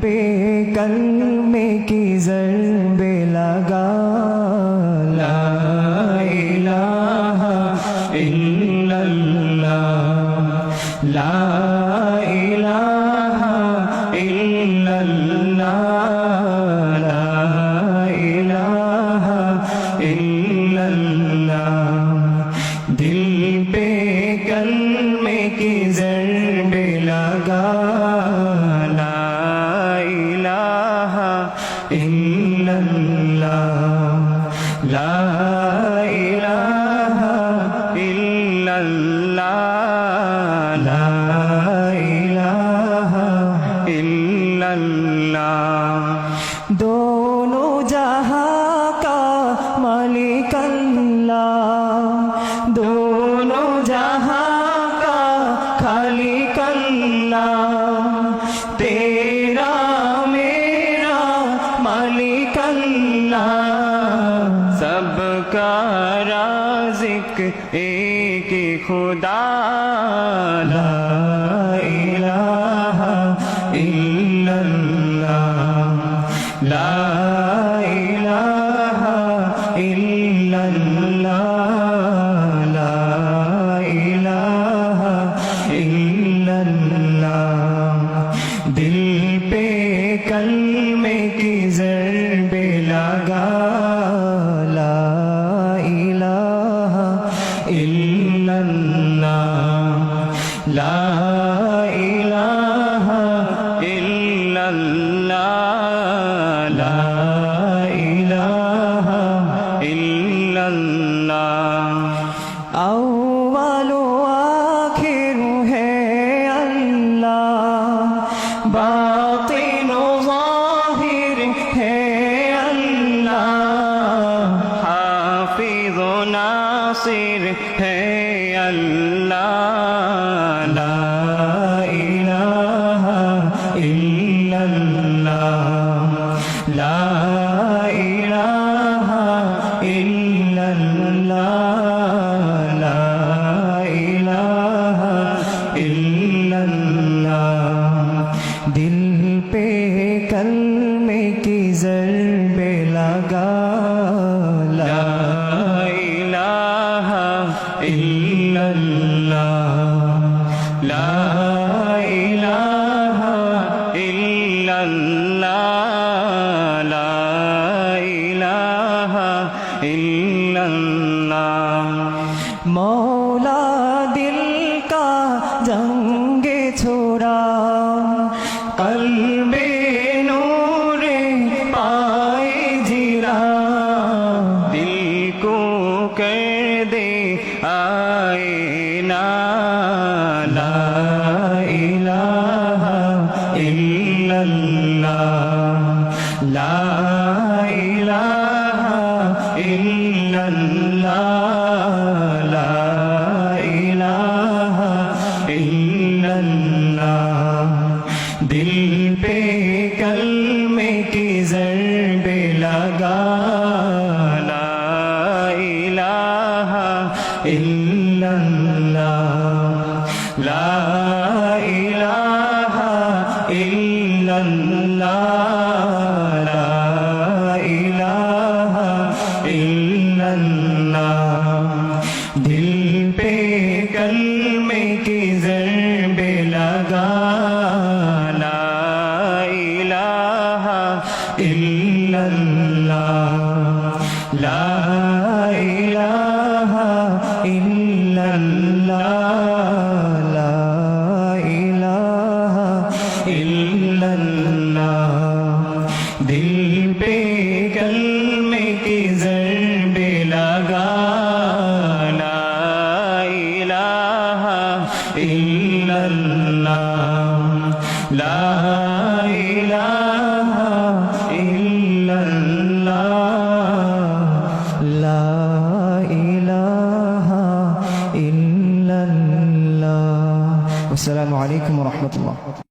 پہ کلمے کی ضربے لگا لا الہ الا اللہ لا الہ الا اللہ لا الہ الا اللہ دل پہ کلمے کی ضربے لگا لا الہ الا اللہ لا الہ الا اللہ لا الہ الا اللہ دونوں جہاں کا مالک اللہ دونوں جہاں کا خالق اللہ تیرا میرا مالک اللہ سب کا رازق ایک خدا لا الہ الا اللہ لا الہ الا اللہ لا الہ الا اللہ دل پہ کلمے کی ضربے لگا لا الہ الا اللہ لا الہ الا اللہ لا الہ الا اللہ اول و آخر ہے اللہ باطن و ظاہر ہے اللہ حافظ و ناصر ہے اللہ لا الہ الا اللہ لا الہ الا اللہ لا الہ الا اللہ دل پہ کلمے کی ضربے لگا لا الہ الا اللہ لا الہ الا اللہ لا الہ الا اللہ مولا دل کا جنگ چھوڑا قلب نور پائے جیرا دل کو کر دے آئینہ لا الہ الا اللہ لا الہ الا اللہ لا الہ الا اللہ دل پہ کلمے کی ضربے لگا لا الہ الا اللہ لا الہ الا اللہ لا الہ الا اللہ دل پہ کلمے کی ضربے لگا لا الہ الا اللہ لا الہ الا اللہ لا الہ الا اللہ دل پہ کلمے کی ضربے لگا